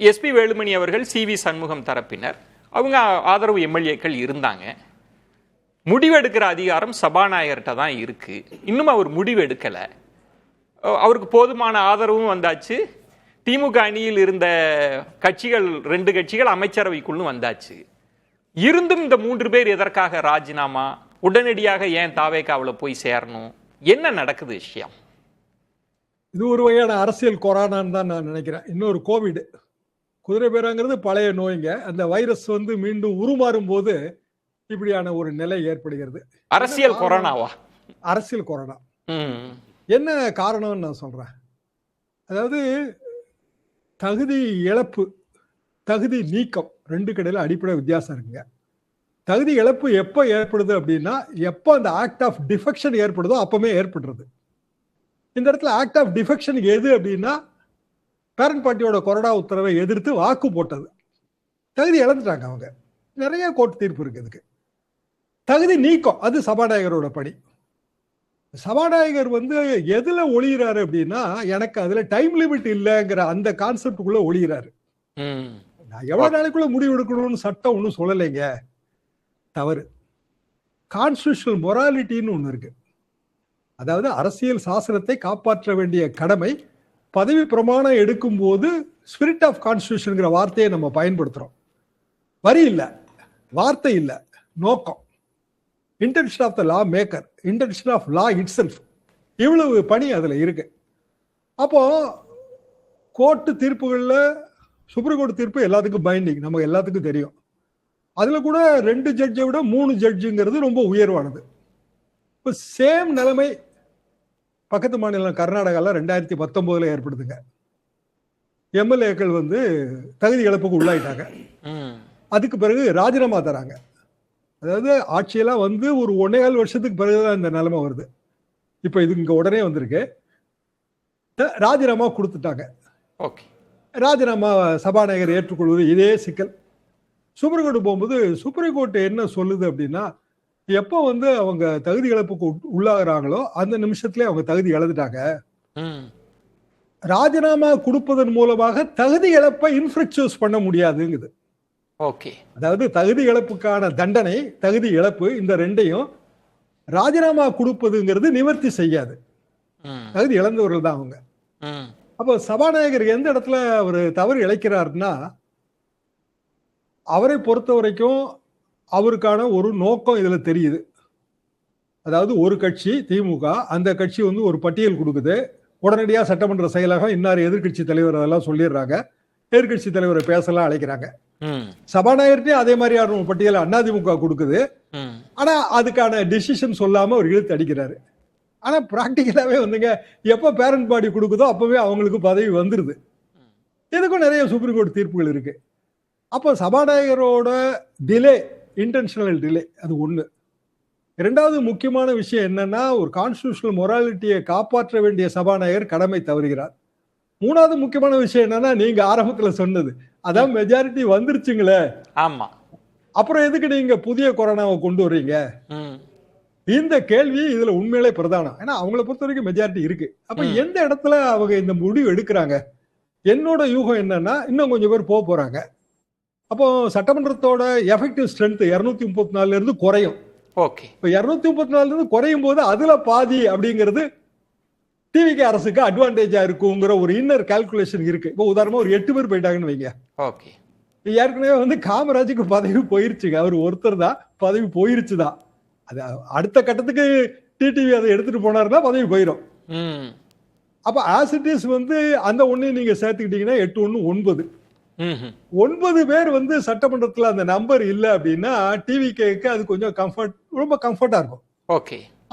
SP Velumani அவர்கள் CV. Shanmugam தரப்பினர் அவங்க ஆதரவு எம்எல்ஏக்கள் இருந்தாங்க. முடிவெடுக்கிற அதிகாரம் சபாநாயகர்கிட்ட தான் இருக்கு. இன்னும் அவர் முடிவு எடுக்கலை. அவருக்கு போதுமான ஆதரவும் வந்தாச்சு. திமுக அணியில் இருந்த கட்சிகள் 2 கட்சிகள் அமைச்சரவைக்குள்ளும் வந்தாச்சு. இருந்தும் இந்த 3 பேர் எதற்காக ராஜினாமா? உடனடியாக ஏன் தாவேகாவில் போய் சேரணும்? என்ன நடக்குது விஷயம்? இது ஒரு வகையான அரசியல் கொரோனான்னு தான் நான் நினைக்கிறேன். இன்னொரு கோவிட், குதிரை பேராங்கிறது பழைய நோய்ங்க. அந்த வைரஸ் மீண்டும் உருமாறும் போது இப்படியான ஒரு நிலை ஏற்படுகிறது. அரசியல் கொரோனாவா? அரசியல் கொரோனா. என்ன காரணம்னு நான் சொல்றேன். அதாவது தகுதி இழப்பு, தகுதி நீக்கம் 2 கடையில் அடிப்படை வித்தியாசம் இருக்குங்க. தகுதி இழப்பு எப்போ ஏற்படுது அப்படின்னா, எப்போ அந்த ஆக்ட் ஆஃப் டிஃபெக்ஷன் ஏற்படுதோ அப்பவுமே ஏற்படுறது. இந்த இடத்துல ஆக்ட் ஆஃப் டிஃபெக்ஷன் எது அப்படின்னா, பேரண்ட் பார்ட்டியோட கொறடா உத்தரவை எதிர்த்து வாக்கு போட்டது. தகுதி இழந்துட்டாங்க அவங்க. நிறைய கோர்ட் தீர்ப்பு இருக்கு இதுக்கு. தகுதி நீக்கம் அது சபாநாயகரோட பணி. சபாநாயகர் எதுல ஒளிகிறாரு அப்படின்னா, எனக்கு அதுல டைம் லிமிட் இல்லைங்கிற அந்த கான்செப்டுக்குள்ள ஒளிகிறாரு. நான் எவ்வளவு நாளைக்குள்ள முடிவு எடுக்கணும்னு சட்டம் ஒன்றும் சொல்லலைங்க. தவறு. கான்ஸ்டிடியூஷனல் மொராலிட்டின்னு ஒன்று இருக்கு. அதாவது அரசியல் சாசனத்தை காப்பாற்ற வேண்டிய கடமை. பதவி பிரமாணம் எடுக்கும் போது ஸ்பிரிட் ஆஃப் கான்ஸ்டிடியூஷன்ங்கிற வார்த்தையை நம்ம பயன்படுத்துறோம். வரி இல்லை, வார்த்தை இல்லை, நோக்கம். Intention of the law maker, intention of law itself, இவ்வளவு பணி அதுல இருக்கு. அப்போ கோர்ட்டு தீர்ப்புகள்ல சுப்ரீம் கோர்ட் தீர்ப்பு எல்லாத்துக்கும் பைண்டிங், நமக்கு எல்லாத்துக்கும் தெரியும். அதுல கூட 2 ஜட்ஜை விட 3 ஜட்ஜுங்கிறது ரொம்ப உயர்வானது. இப்போ சேம் நிலைமை பக்கத்து மாநிலம் கர்நாடகாவில் 2019 ஏற்படுதுங்க. எம்எல்ஏக்கள் தகுதி இழப்புக்கு உள்ளாயிட்டாங்க. அதுக்கு பிறகு ராஜினாமா தராங்க. அதாவது ஆட்சியெல்லாம் ஒரு 1.25 வருஷத்துக்கு பிறகுதான் இந்த நிலைமை வருது. இப்போ இது இங்க உடனே வந்திருக்கு. ராஜினாமா கொடுத்துட்டாங்க. ராஜினாமா சபாநாயகர் ஏற்றுக்கொள்வது இதே சிக்கல். சுப்ரீம் கோர்ட் போகும்போது சுப்ரீம் கோர்ட் என்ன சொல்லுது அப்படின்னா, எப்போ அவங்க தகுதி இழப்புக்கு உள்ளாகிறாங்களோ அந்த நிமிஷத்துல அவங்க தகுதி இழந்துட்டாங்க. ராஜினாமா கொடுப்பதன் மூலமாக தகுதி இழப்பை இன்ஃப்ளக்சுவஸ் பண்ண முடியாதுங்குது. அதாவது தகுதி இழப்புக்கான தண்டனை, தகுதி இழப்பு, இந்த 2ஐயும் ராஜினாமா கொடுப்பதுங்கிறது நிவர்த்தி செய்யாது. தகுதி இழந்தவர்கள் தான் அவங்க. அப்போ சபாநாயகர் எந்த இடத்துல அவர் தவறு இழைக்கிறாருன்னா, அவரை பொறுத்த வரைக்கும் அவருக்கான ஒரு நோக்கம் இதுல தெரியுது. அதாவது ஒரு கட்சி திமுக, அந்த கட்சி ஒரு பட்டியல் கொடுக்குது. உடனடியாக சட்டமன்ற செயலகம் இன்னார் எதிர்கட்சி தலைவர் அதெல்லாம் சொல்லிடுறாங்க. எதிர்கட்சி தலைவரை பேசலாம் அழைக்கிறாங்க. சபாநாயகர்கிட்டே அதே மாதிரியான பட்டியலை அதிமுக கொடுக்குது. ஆனா அதுக்கான டிசிஷன் சொல்லாம ஒரு இழுத்து அடிக்கிறாரு. ஆனா பிராக்டிக்கலாவே எப்ப பேரண்ட் பாடி கொடுக்குதோ அப்பவே அவங்களுக்கு பதவி வந்துருது. இதுக்கும் நிறைய சுப்ரீம் கோர்ட் தீர்ப்புகள் இருக்கு. அப்போ சபாநாயகரோட டிலே, இன்டென்ஷனல் டிலே, அது ஒண்ணு. 2வது முக்கியமான விஷயம் என்னன்னா, ஒரு கான்ஸ்டிடியூஷனல் மொராலிட்டியை காப்பாற்ற வேண்டிய சபாநாயகர் கடமை தவறுகிறார். 3வது முக்கியமான விஷயம் என்னன்னா, நீங்க ஆரம்பத்துல சொன்னது, அதான் மெஜாரிட்டி வந்துருச்சுங்களே, ஆமா, அப்புறம் எதுக்கு நீங்க புதிய கொரோனாவை கொண்டு வர்றீங்க? இந்த கேள்வி இதுல உண்மையிலே பிரதானம். ஏன்னா அவங்களை பொறுத்த வரைக்கும் மெஜாரிட்டி இருக்கு. அப்ப எந்த இடத்துல அவங்க இந்த முடிவு எடுக்கிறாங்க? என்னோட யூகம் என்னன்னா, இன்னும் கொஞ்சம் பேர் போறாங்க. அப்போ சட்டமன்றத்தோட எஃபெக்டிவ் ஸ்ட்ரென்த் 234 இருந்து குறையும். இப்போ 234 இருந்து குறையும் போது அதுல பாதி அப்படிங்கிறது டிவிகே அரசுக்கு அட்வான்டேஜா இருக்குங்கிற ஒரு இன்னர் கால்குலேஷன் இருக்கு. இப்போ உதாரணமா ஒரு 8 பேர் போயிட்டாங்கன்னு வைங்க. ஏற்கனவே காமராஜுக்கு பதவி போயிருச்சுங்க. அவர் ஒருத்தர் தான் பதவி போயிருச்சுதான். அது அடுத்த கட்டத்துக்கு டிடிவி அதை எடுத்துட்டு போனாருன்னா பதவி போயிடும். அப்ப ஆஸ் இட் இஸ் அந்த ஒன்னையும் நீங்க சேர்த்துக்கிட்டீங்கன்னா 8 1 9 பேர் சட்டமன்றத்துல அந்த நம்பர் இல்ல அப்படின்னா டிவிகேக்கு அது கொஞ்சம் கம்ஃபர்ட், ரொம்ப கம்ஃபர்ட்டா இருக்கும்.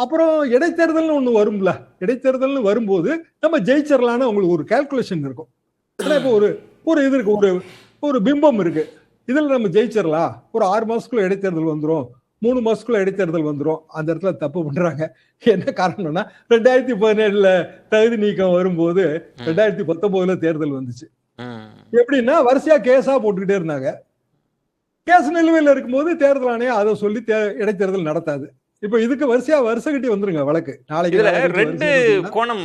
அப்புறம் இடைத்தேர்தல்னு ஒண்ணு வரும்ல. இடைத்தேர்தல்னு வரும்போது நம்ம ஜெயிச்சிடலான்னு உங்களுக்கு ஒரு கால்குலேஷன் இருக்கும். இப்போ ஒரு இது இருக்கு, ஒரு பிம்பம் இருக்கு. இதுல நம்ம ஜெயிச்சிடலாம், ஒரு 6 மாசத்துக்குள்ள இடைத்தேர்தல் வந்துரும், 3 மாசத்துக்குள்ள இடைத்தேர்தல் வந்துரும். அந்த இடத்துல தப்பு பண்றாங்க. என்ன காரணம்னா 2017 தகுதி நீக்கம் வரும்போது 2019 தேர்தல் வந்துச்சு. எப்படின்னா வரிசையா கேஸா போட்டுக்கிட்டே இருந்தாங்க. கேஸ் நிலுவையில் இருக்கும்போது தேர்தல் ஆணையம் அதை சொல்லி இடைத்தேர்தல் நடத்தாது. இப்ப இதுக்கு வருஷம் கட்டி வந்துருங்க வழக்கு. நாளைக்கு 2 கோணம்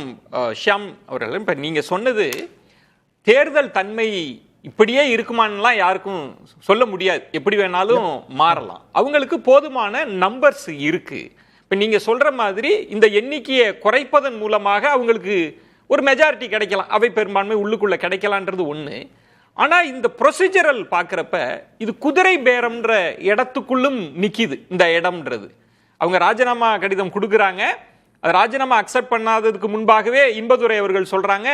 ஷியாம் அவர்கள். இப்ப நீங்க சொன்னது தேர்தல் தன்மை இப்படியே இருக்குமான்லாம் யாருக்கும் சொல்ல முடியாது, எப்படி வேணாலும் மாறலாம். அவங்களுக்கு போதுமான நம்பர்ஸ் இருக்கு. இப்ப நீங்க சொல்ற மாதிரி இந்த எண்ணிக்கையை குறைப்பதன் மூலமாக அவங்களுக்கு ஒரு மெஜாரிட்டி கிடைக்கலாம், அவை பெரும்பான்மை உள்ளுக்குள்ள கிடைக்கலான்றது ஒண்ணு. ஆனா இந்த ப்ரொசீஜரல் பார்க்குறப்ப இது குதிரை பேரம்ன்ற இடத்துக்குள்ளும் நிக்குது. இந்த இடம்ன்றது அவங்க ராஜினாமா கடிதம் கொடுக்குறாங்க, அது ராஜினாமா அக்செப்ட் பண்ணாததுக்கு முன்பாகவே இன்பதுரை அவர்கள் சொல்றாங்க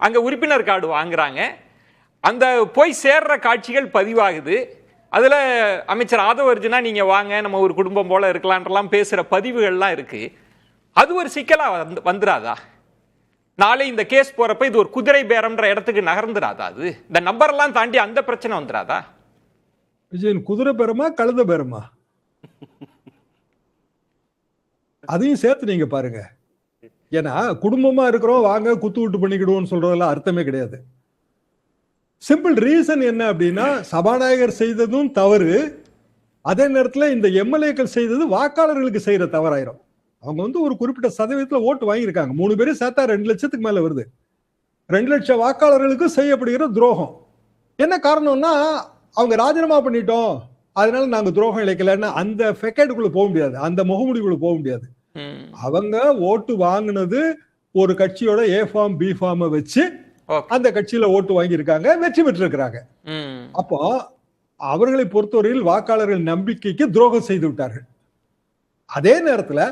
அங்க உறுப்பினர் கார்டு வாங்குறாங்க. அந்த போய் சேர்ற காட்சிகள் பதிவாகுது. அதுல அமைச்சர் ஆதவ அர்ஜுனா நீங்க வாங்க நம்ம ஒரு குடும்பம் போல இருக்கலான்றலாம் பேசுற பதிவுகள்லாம் இருக்கு. அது ஒரு சிக்கலா வந்துராதா? நாளை இந்த கேஸ் போறப்ப இது ஒரு குதிரை பேரம்ன்ற இடத்துக்கு நகர்ந்துராதா? அது இந்த நம்பர் எல்லாம் தாண்டி அந்த பிரச்சனை வந்துராதா? விஜயன், குதிரை பேரமா கழுத பேரமா? அதையும் சேர்த்து நீங்க பாருங்க. ஏன்னா குடும்பமா இருக்கிறோம் வாங்க குத்து விட்டு பண்ணிக்கிடுவோம்னு சொல்றதெல்லாம் அர்த்தமே கிடையாது. சிம்பிள் ரீசன் என்ன அப்படின்னா, சபாநாயகர் செய்ததும் தவறு, அதே நேரத்தில் இந்த எம்எல்ஏக்கள் செய்தது வாக்காளர்களுக்கு செய்யற தவறாயிரும். அவங்க ஒரு குறிப்பிட்ட சதவீதத்தில் ஓட்டு வாங்கியிருக்காங்க. 3 பேரும் சேர்த்தா 2 லட்சத்துக்கு மேல வருது. 2 லட்சம் வாக்காளர்களுக்கு செய்யப்படுகிற துரோகம். என்ன காரணம்னா, அவங்க ராஜினாமா பண்ணிட்டோம் அதனால நாங்க துரோகம் இழைக்கலன்னு அந்த ஃபெக்கேடுக்குள்ள போக முடியாது, அந்த முகமுடிக்குள்ள போக முடியாது. அவங்க ஓட்டு வாங்கினது ஒரு கட்சியோட ஏ ஃபார்ம் பி ஃபார்மை வச்சு அந்த கட்சியில ஓட்டு வாங்கியிருக்காங்க, வெற்றி பெற்றிருக்கிறாங்க. அப்போ அவர்களை பொறுத்தவரையில் வாக்காளர்கள் நம்பிக்கைக்கு துரோகம் செய்து விட்டார்கள். அதே நேரத்தில்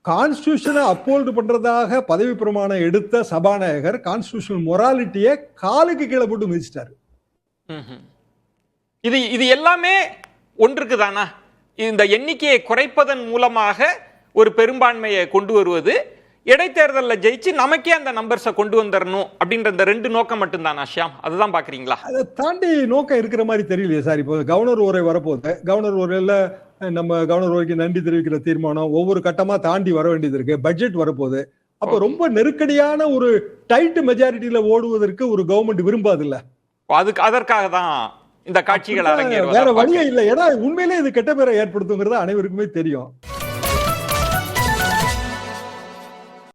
கான்ஸ்டிடியூஷனை அப்போல்டு பண்றதாக பதவி பிரமாணம் எடுத்த சபாநாயகர் கான்ஸ்டிடியூஷனல் மொராலிட்டியை காலுக்கு கீழே போட்டு மிதிச்சிட்டாரு. இது எல்லாமே ஒன்றுக்கு தானா? இந்த எண்ணிக்கையை குறைப்பதன் மூலமாக ஒரு பெரும்பான்மையை கொண்டு வருவது, இடைத்தேர்தலில் ஜெயிச்சு நமக்கே அந்த நம்பர்ஸை கொண்டு வந்துடணும் அப்படின்ற இந்த 2 நோக்கம் மட்டும்தானா ஷியாம்? அதுதான் பாக்குறீங்களா? அதை தாண்டி நோக்கம் இருக்கிற மாதிரி தெரியலையே சார். இப்போ கவர்னர் உரை வரப்போகுது. கவர்னர் உரையில நம்ம கவர்னர் உரைக்கு நன்றி தெரிவிக்கிற தீர்மானம் ஒவ்வொரு கட்டமா தாண்டி வர வேண்டியது இருக்கு. பட்ஜெட் வரப்போகுது. அப்போ ரொம்ப நெருக்கடியான ஒரு டைட் மெஜாரிட்டியில ஓடுவதற்கு ஒரு கவர்மெண்ட் விரும்பாது இல்ல. அதற்காக தான் இந்த காட்சிகள் அரங்கேறும். வேற வழியே இல்லை. ஏன்னா உண்மையிலே இது கெட்ட பேரை ஏற்படுத்துங்கிறது அனைவருக்குமே தெரியும்.